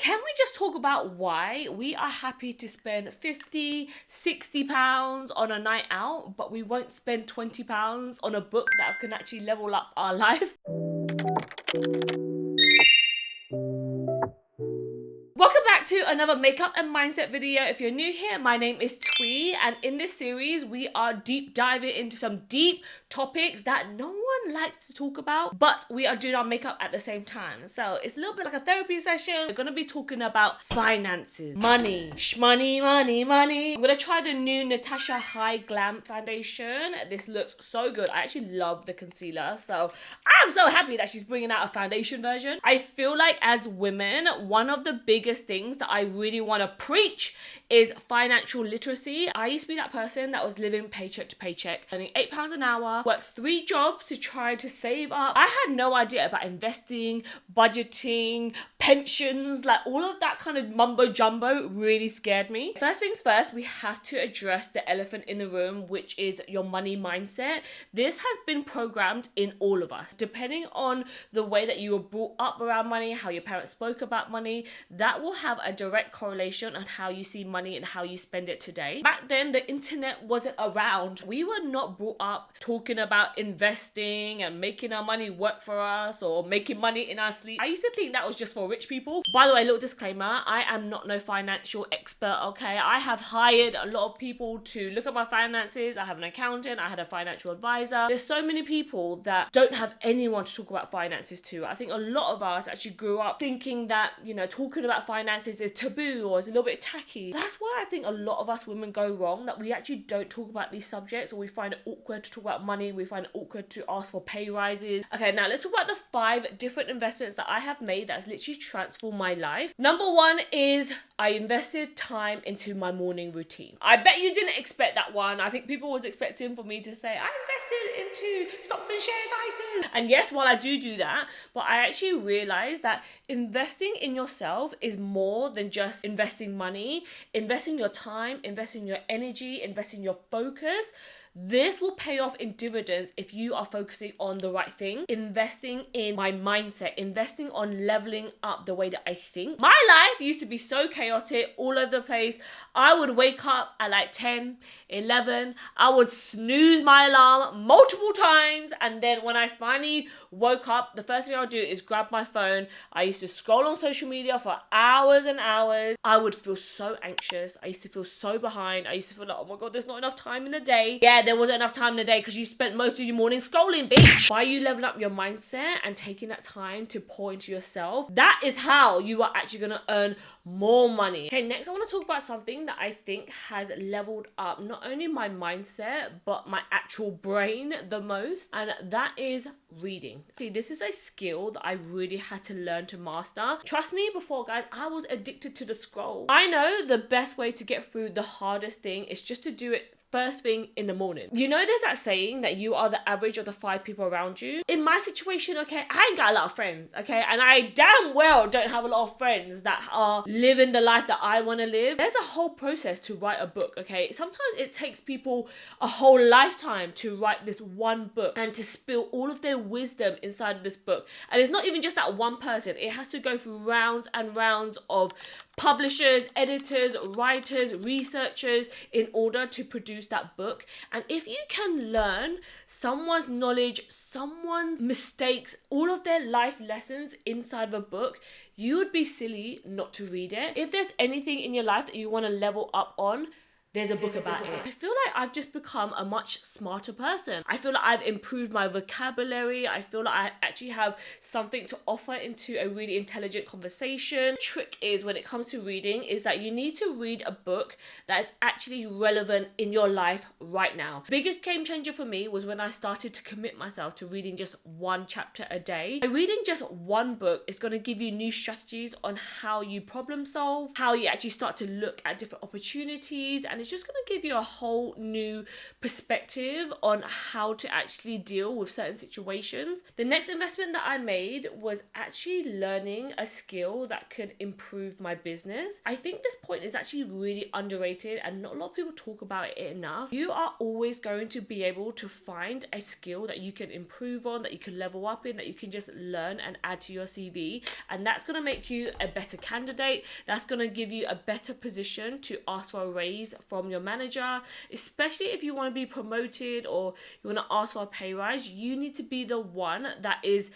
Can we just talk about why we are happy to spend 50, 60 pounds on a night out, but we won't spend 20 pounds on a book that can actually level up our life? Welcome back to another makeup and mindset video. If you're new here, my name is Twee, and in this series we are deep diving into some deep topics that no one likes to talk about, but we are doing our makeup at the same time. So it's a little bit like a therapy session. We're gonna be talking about finances, money, money. I'm gonna try the new Natasha High Glam foundation. This looks so good. I actually love the concealer, so I'm so happy that she's bringing out a foundation version. I feel like as women, one of the biggest things that I really want to preach is financial literacy. I used to be that person that was living paycheck to paycheck, earning £8 an hour, worked 3 jobs to try to save up. I had no idea about investing, budgeting, pensions, like all of that kind of mumbo jumbo really scared me. First things first, we have to address the elephant in the room, which is your money mindset. This has been programmed in all of us. Depending on the way that you were brought up around money, how your parents spoke about money, that will have a direct correlation on how you see money and how you spend it today. Back then, the internet wasn't around. We were not brought up talking about investing and making our money work for us or making money in our sleep. I used to think that was just for rich people. By the way, little disclaimer, I am not no financial expert, okay? I have hired a lot of people to look at my finances. I have an accountant, I had a financial advisor. There's so many people that don't have anyone to talk about finances to. I think a lot of us actually grew up thinking that, talking about finances is taboo or is a little bit tacky. That's why I think a lot of us women go wrong, that we actually don't talk about these subjects, or we find it awkward to talk about money, we find it awkward to ask for pay rises. Okay, now let's talk about the 5 different investments that I have made that's literally transformed my life. Number 1 is I invested time into my morning routine. I bet you didn't expect that one. I think people was expecting for me to say, I invested into stocks and shares, ISAs. And yes, while I do that, but I actually realized that investing in yourself is more than just investing money, investing your time, investing your energy, investing your focus. This will pay off in dividends if you are focusing on the right thing. Investing in my mindset, investing on leveling up the way that I think. My life used to be so chaotic, all over the place. I would wake up at like 10, 11. I would snooze my alarm multiple times. And then when I finally woke up, the first thing I would do is grab my phone. I used to scroll on social media for hours and hours. I would feel so anxious. I used to feel so behind. I used to feel like, oh my God, there's not enough time in the day. Yeah, there wasn't enough time in the day because you spent most of your morning scrolling, bitch. Why you leveling up your mindset and taking that time to pour into yourself? That is how you are actually going to earn more money. Okay, next I want to talk about something that I think has leveled up not only my mindset, but my actual brain the most, and that is reading. See, this is a skill that I really had to learn to master. Trust me, before, guys, I was addicted to the scroll. I know the best way to get through the hardest thing is just to do it first thing in the morning. There's that saying that you are the average of the 5 people around you. In my situation, okay, I ain't got a lot of friends, okay? And I damn well don't have a lot of friends that are living the life that I want to live. There's a whole process to write a book, okay? Sometimes it takes people a whole lifetime to write this one book and to spill all of their wisdom inside of this book. And it's not even just that one person. It has to go through rounds and rounds of publishers, editors, writers, researchers in order to produce that book. And if you can learn someone's knowledge, someone's mistakes, all of their life lessons inside of a book, you would be silly not to read it. If there's anything in your life that you want to level up on, there's a book about it. I feel like I've just become a much smarter person. I feel like I've improved my vocabulary. I feel like I actually have something to offer into a really intelligent conversation. The trick is, when it comes to reading, is that you need to read a book that is actually relevant in your life right now. The biggest game changer for me was when I started to commit myself to reading just 1 chapter a day. By reading just 1 book is going to give you new strategies on how you problem solve, how you actually start to look at different opportunities, and and it's just going to give you a whole new perspective on how to actually deal with certain situations. The next investment that I made was actually learning a skill that could improve my business. I think this point is actually really underrated and not a lot of people talk about it enough. You are always going to be able to find a skill that you can improve on, that you can level up in, that you can just learn and add to your CV, and that's going to make you a better candidate. That's going to give you a better position to ask for a raise from your manager, especially if you want to be promoted or you want to ask for a pay rise. You need to be the one that is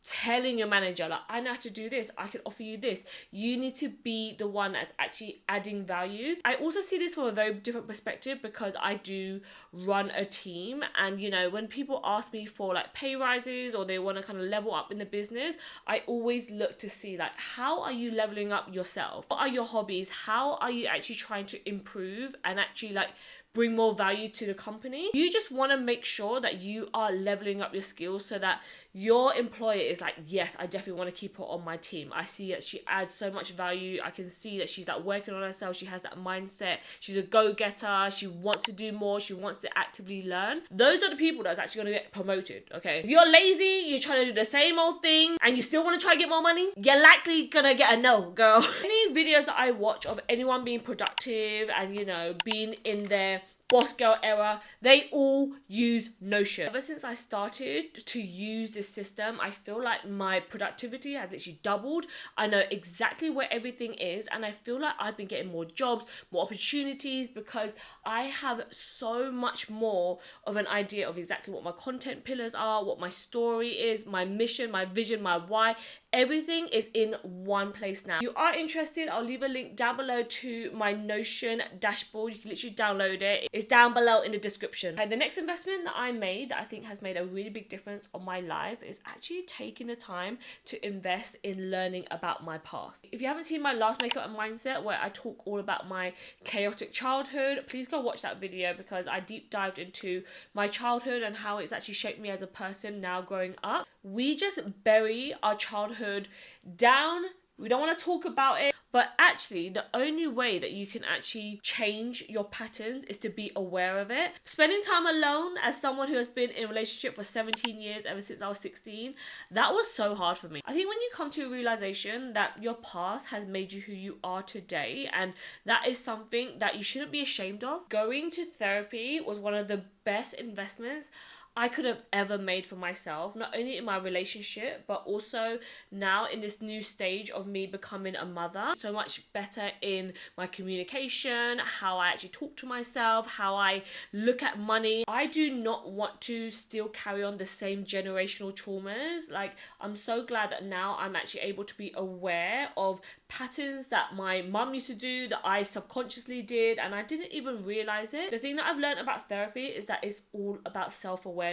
telling your manager, like, I know how to do this, I can offer you this. You need to be the one that's actually adding value. I also see this from a very different perspective because I do run a team, and you know, when people ask me for like pay rises or they want to kind of level up in the business, I always look to see like, how are you leveling up yourself? What are your hobbies? How are you actually trying to improve and actually like bring more value to the company? You just want to make sure that you are leveling up your skills so that your employer is like, yes, I definitely want to keep her on my team. I see that she adds so much value. I can see that she's like working on herself. She has that mindset. She's a go-getter. She wants to do more. She wants to actively learn. Those are the people that's actually going to get promoted, okay? If you're lazy, you're trying to do the same old thing and you still want to try to get more money, you're likely going to get a no, girl. Any videos that I watch of anyone being productive and, you know, being in their boss girl era, they all use Notion. Ever since I started to use this system, I feel like my productivity has actually doubled. I know exactly where everything is, and I feel like I've been getting more jobs, more opportunities, because I have so much more of an idea of exactly what my content pillars are, what my story is, my mission, my vision, my why. Everything is in one place now. If you are interested, I'll leave a link down below to my Notion dashboard. You can literally download it. It's down below in the description. Okay, the next investment that I made that I think has made a really big difference on my life is actually taking the time to invest in learning about my past. If you haven't seen my last Makeup and Mindset where I talk all about my chaotic childhood, please go watch that video because I deep dived into my childhood and how it's actually shaped me as a person now growing up. We just bury our childhood down. We don't want to talk about it, but actually the only way that you can actually change your patterns is to be aware of it. Spending time alone, as someone who has been in a relationship for 17 years, ever since I was 16, that was so hard for me. I think when you come to a realization that your past has made you who you are today, and that is something that you shouldn't be ashamed of. Going to therapy was one of the best investments I could have ever made for myself, not only in my relationship, but also now in this new stage of me becoming a mother. So much better in my communication, how I actually talk to myself, how I look at money. I do not want to still carry on the same generational traumas. Like, I'm so glad that now I'm actually able to be aware of patterns that my mum used to do, that I subconsciously did, and I didn't even realize it. The thing that I've learned about therapy is that it's all about self-awareness.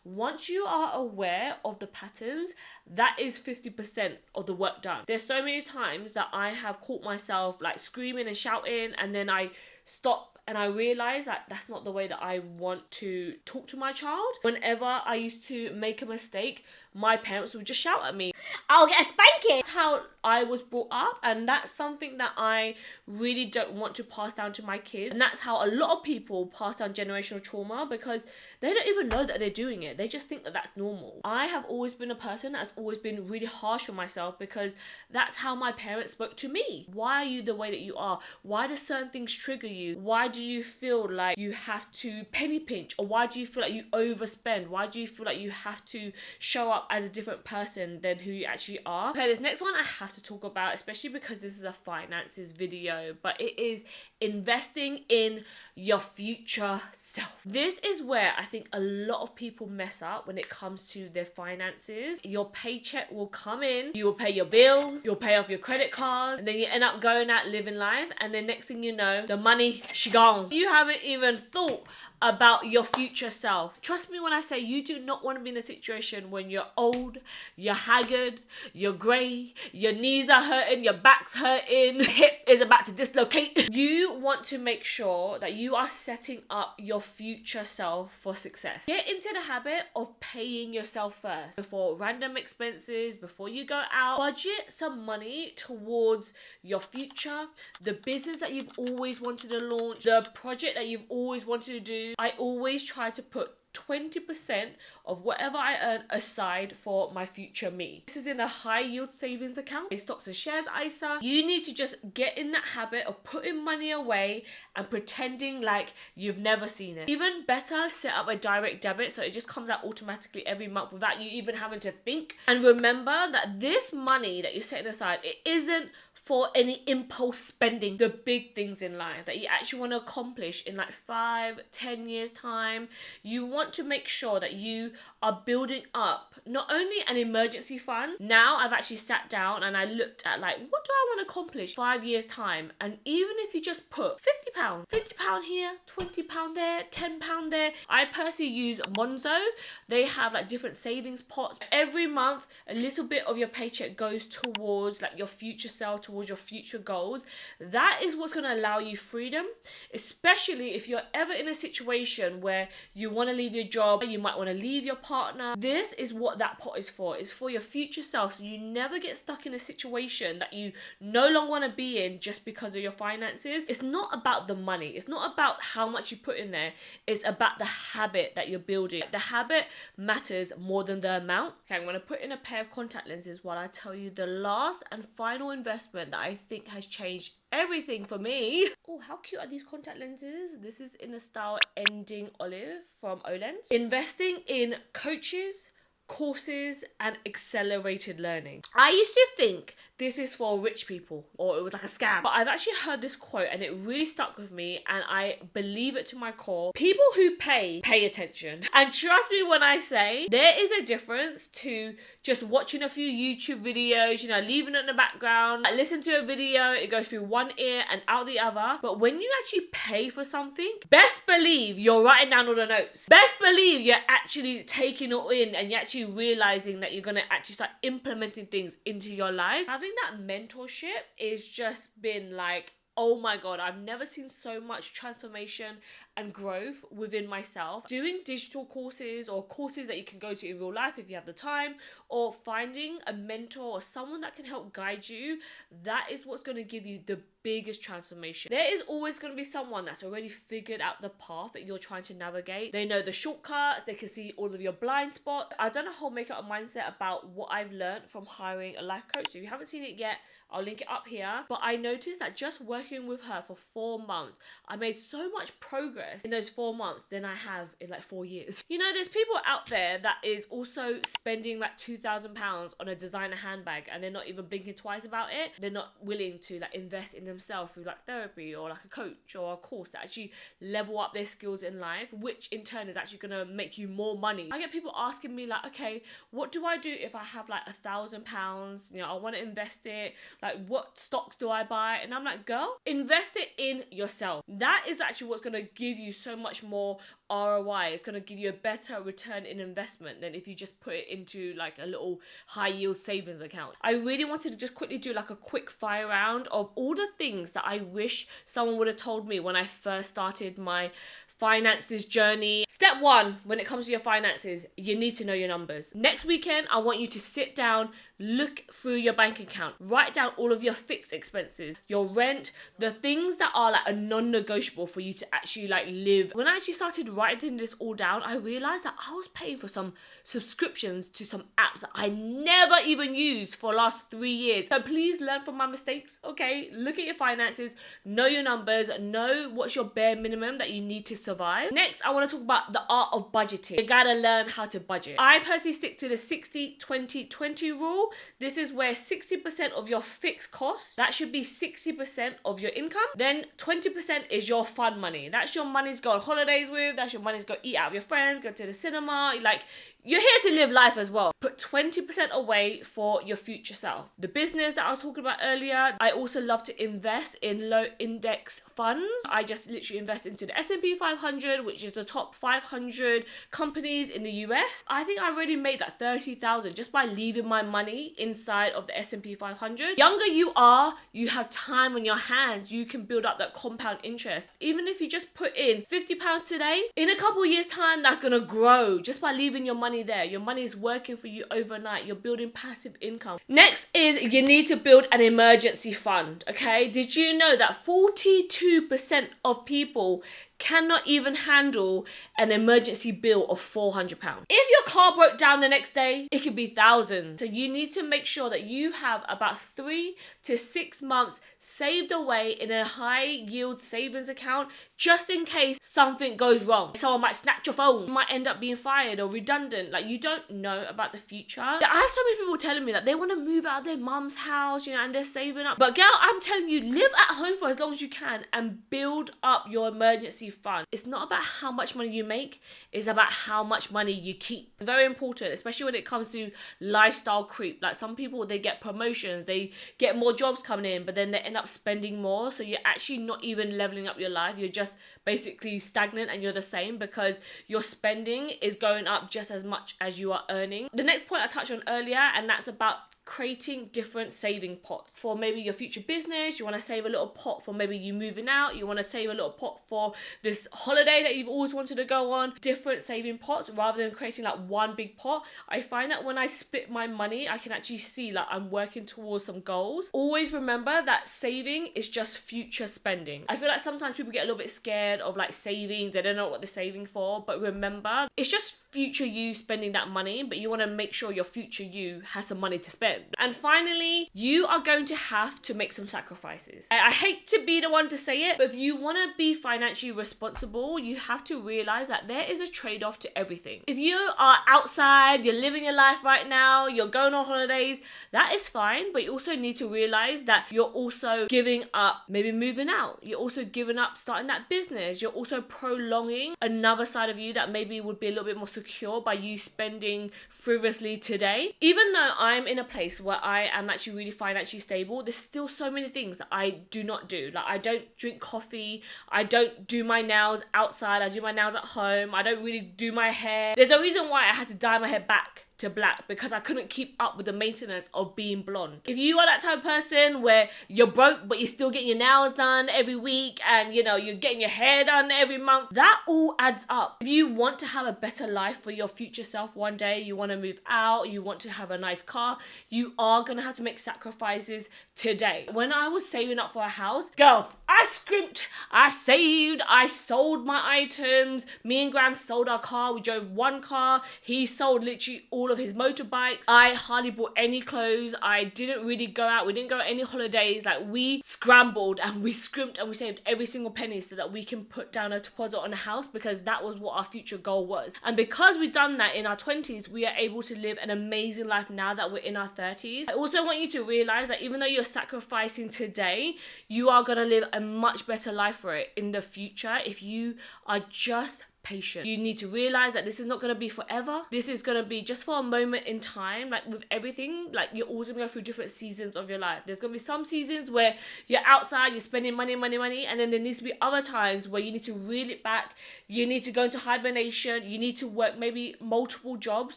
Once you are aware of the patterns, that is 50% of the work done. There's so many times that I have caught myself like screaming and shouting, and then I stop and I realize that that's not the way that I want to talk to my child. Whenever I used to make a mistake, my parents would just shout at me. I'll get a spanking. That's how I was brought up, and that's something that I really don't want to pass down to my kids. And that's how a lot of people pass down generational trauma, because they don't even know that they're doing it. They just think that that's normal. I have always been a person that's always been really harsh on myself because that's how my parents spoke to me. Why are you the way that you are? Why do certain things trigger you? Why do you feel like you have to penny pinch? Or why do you feel like you overspend? Why do you feel like you have to show up as a different person than who you actually are? Okay, this next one I have to talk about, especially because this is a finances video, but it is investing in your future self. This is where I think a lot of people mess up when it comes to their finances. Your paycheck will come in, you will pay your bills, you'll pay off your credit cards, and then you end up going out living life, and then next thing you know, the money, she gone. You haven't even thought about your future self. Trust me when I say you do not want to be in a situation when you're old, you're haggard, you're grey, your knees are hurting, your back's hurting, your hip is about to dislocate. You want to make sure that you are setting up your future self for success. Get into the habit of paying yourself first before random expenses, before you go out. Budget some money towards your future, the business that you've always wanted to launch, the project that you've always wanted to do. I always try to put 20% of whatever I earn aside for my future me. This is in a high yield savings account, a stocks and shares ISA. You need to just get in that habit of putting money away and pretending like you've never seen it. Even better, set up a direct debit so it just comes out automatically every month without you even having to think. And remember that this money that you're setting aside, it isn't for any impulse spending, the big things in life that you actually want to accomplish in like 5-10 years time. You want to make sure that you are building up not only an emergency fund. Now I've actually sat down and I looked at like, what do I want to accomplish 5 years time? And even if you just put £50 here, £20 there, £10 there. I personally use Monzo. They have like different savings pots. Every month a little bit of your paycheck goes towards like your future self, towards your future goals. That is what's going to allow you freedom, especially if you're ever in a situation where you want to leave your job, you might want to leave your partner. This is what that pot is for. It's for your future self, so you never get stuck in a situation that you no longer want to be in just because of your finances. It's not about the money. It's not about how much you put in there. It's about the habit that you're building. The habit matters more than the amount. Okay, I'm going to put in a pair of contact lenses while I tell you the last and final investment that I think has changed everything for me. Oh, how cute are these contact lenses? This is in the style Ending Olive from Olens. Investing in coaches, courses and accelerated learning. I used to think this is for rich people or it was like a scam, but I've actually heard this quote and it really stuck with me and I believe it to my core. People who pay attention, and trust me when I say there is a difference to just watching a few YouTube videos, you know, leaving it in the background. I listen to a video, it goes through one ear and out the other. But when you actually pay for something, best believe you're writing down all the notes. Best believe you're actually taking it in and you're actually realizing that you're going to actually start implementing things into your life. Having that mentorship is just been like, oh my God, I've never seen so much transformation and growth within myself. Doing digital courses or courses that you can go to in real life if you have the time, or finding a mentor or someone that can help guide you, that is what's going to give you the biggest transformation. There is always going to be someone that's already figured out the path that you're trying to navigate. They know the shortcuts, they can see all of your blind spots. I've done a whole makeup and mindset about what I've learned from hiring a life coach. So if you haven't seen it yet, I'll link it up here. But I noticed that just working with her for 4 months, I made so much progress in those 4 months than I have in like 4 years. You know, there's people out there that is also spending like £2,000 on a designer handbag and they're not even blinking twice about it. They're not willing to like invest in themselves through like therapy or like a coach or a course that actually level up their skills in life, which in turn is actually going to make you more money. I get people asking me like, okay, what do I do if I have like £1,000? You know, I want to invest it. Like, what stocks do I buy? And I'm like, girl, invest it in yourself. That is actually what's going to give you so much more ROI. It's going to give you a better return in investment than if you just put it into like a little high yield savings account. I really wanted to just quickly do like a quick fire round of all the things that I wish someone would have told me when I first started my finances journey. Step 1, when it comes to your finances, you need to know your numbers. Next weekend, I want you to sit down, look through your bank account, write down all of your fixed expenses, your rent, the things that are like a non-negotiable for you to actually like live. When I actually started writing this all down, I realized that I was paying for some subscriptions to some apps that I never even used for the last 3 years. So please learn from my mistakes, okay? Look at your finances, know your numbers, know what's your bare minimum that you need to survive. Next, I want to talk about the art of budgeting. You gotta learn how to budget. I personally stick to the 60-20-20 rule. This is where 60% of your fixed costs, that should be 60% of your income. Then 20% is your fun money. That's your money to go on holidays with. That's your money to go eat out with your friends, go to the cinema. Like, you're here to live life as well. Put 20% away for your future self. The business that I was talking about earlier, I also love to invest in low index funds. I just literally invest into the S&P 500, which is the top 500 companies in the US. I think I already made that 30,000 just by leaving my money inside of the S&P 500. Younger you are, you have time on your hands. You can build up that compound interest. Even if you just put in £50 today, in a couple of years time, that's gonna grow just by leaving your money there. Your money is working for you overnight. You're building passive income. Next is you need to build an emergency fund, okay? Did you know that 42% of people cannot even handle an emergency bill of £400? If your car broke down the next day, it could be thousands. So you need to make sure that you have about 3 to 6 months saved away in a high yield savings account just in case something goes wrong. Someone might snatch your phone, you might end up being fired or redundant. Like, you don't know about the future. I have so many people telling me that they want to move out of their mum's house, you know, and they're saving up. But girl, I'm telling you, live at home for as long as you can and build up your emergency fund. It's not about how much money you make, it's about how much money you keep. Very important, especially when it comes to lifestyle creep. Like, some people, they get promotions, they get more jobs coming in, but then they end up spending more. So you're actually not even leveling up your life. You're just basically stagnant and you're the same because your spending is going up just as much as you are earning. The next point I touched on earlier, and that's about creating different saving pots for maybe your future business. You want to save a little pot for maybe you moving out. You want to save a little pot for this holiday that you've always wanted to go on. Different saving pots rather than creating like one big pot. I find that when I split my money, I can actually see like I'm working towards some goals. Always remember that saving is just future spending. I feel like sometimes people get a little bit scared of like saving. They don't know what they're saving for, but remember, it's just future you spending that money, but you want to make sure your future you has some money to spend. And finally, you are going to have to make some sacrifices. I hate to be the one to say it, but if you want to be financially responsible, you have to realize that there is a trade-off to everything. If you are outside, you're living your life right now, you're going on holidays, that is fine, but you also need to realize that you're also giving up maybe moving out. You're also giving up starting that business. You're also prolonging another side of you that maybe would be a little bit more secure by you spending frivolously today. Even though I'm in a place where I am actually really financially stable, there's still so many things that I do not do. Like, I don't drink coffee, I don't do my nails outside, I do my nails at home, I don't really do my hair. There's a reason why I had to dye my hair back to black, because I couldn't keep up with the maintenance of being blonde. If you are that type of person where you're broke but you're still getting your nails done every week and you know you're getting your hair done every month, that all adds up. If you want to have a better life for your future self one day, you want to move out, you want to have a nice car, you are gonna have to make sacrifices today. When I was saving up for a house, girl, I scrimped, I saved, I sold my items. Me and Graham sold our car. We drove one car. He sold literally all of his motorbikes. I hardly bought any clothes. I didn't really go out. We didn't go on any holidays. Like, we scrambled and we scrimped and we saved every single penny so that we can put down a deposit on a house, because that was what our future goal was. And because we've done that in our 20s, we are able to live an amazing life now that we're in our 30s. I also want you to realize that even though you're sacrificing today, you are going to live a much better life for it in the future if you are just patient. You need to realize that this is not going to be forever. This is going to be just for a moment in time. Like with everything, like you're always going to go through different seasons of your life. There's going to be some seasons where you're outside, you're spending money, and then there needs to be other times where you need to reel it back. You need to go into hibernation. You need to work maybe multiple jobs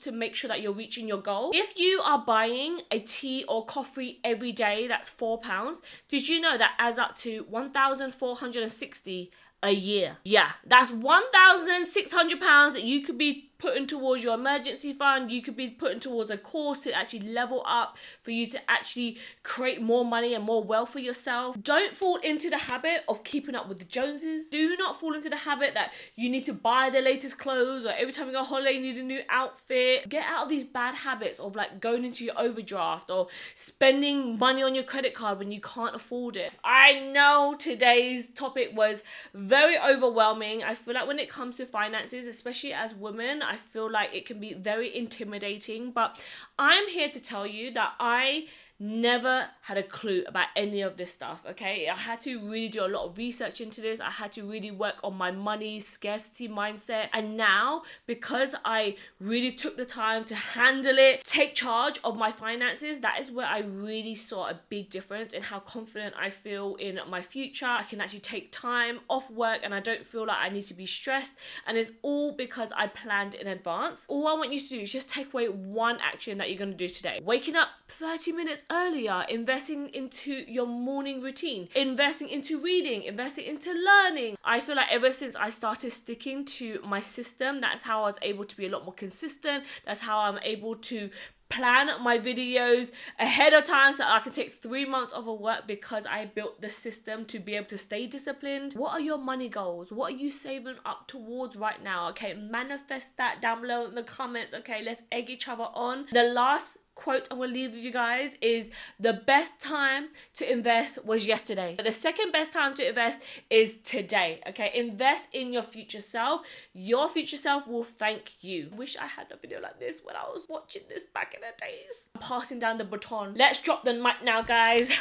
to make sure that you're reaching your goal. If you are buying a tea or coffee every day, that's £4. Did you know that adds up to 1,460 a year? Yeah, that's £1,600 that you could be putting towards your emergency fund. You could be putting towards a course to actually level up, for you to actually create more money and more wealth for yourself. Don't fall into the habit of keeping up with the Joneses. Do not fall into the habit that you need to buy the latest clothes, or every time you go on holiday you need a new outfit. Get out of these bad habits of like going into your overdraft or spending money on your credit card when you can't afford it. I know today's topic was very overwhelming. I feel like when it comes to finances, especially as women, I feel like it can be very intimidating, but I'm here to tell you that I never had a clue about any of this stuff, okay? I had to really do a lot of research into this. I had to really work on my money scarcity mindset. And now, because I really took the time to handle it, take charge of my finances, that is where I really saw a big difference in how confident I feel in my future. I can actually take time off work and I don't feel like I need to be stressed. And it's all because I planned in advance. All I want you to do is just take away one action that you're going to do today. Waking up 30 minutes earlier, investing into your morning routine, investing into reading, investing into learning. I feel like ever since I started sticking to my system, that's how I was able to be a lot more consistent. That's how I'm able to plan my videos ahead of time so I can take 3 months off of work because I built the system to be able to stay disciplined. What are your money goals? What are you saving up towards right now? Okay, manifest that down below in the comments. Okay, let's egg each other on. The last quote I'm gonna leave with you guys is the best time to invest was yesterday. The second best time to invest is today. Okay, invest in your future self. Your future self will thank you. Wish I had a video like this when I was watching this back in the days. I'm passing down the baton. Let's drop the mic now, guys.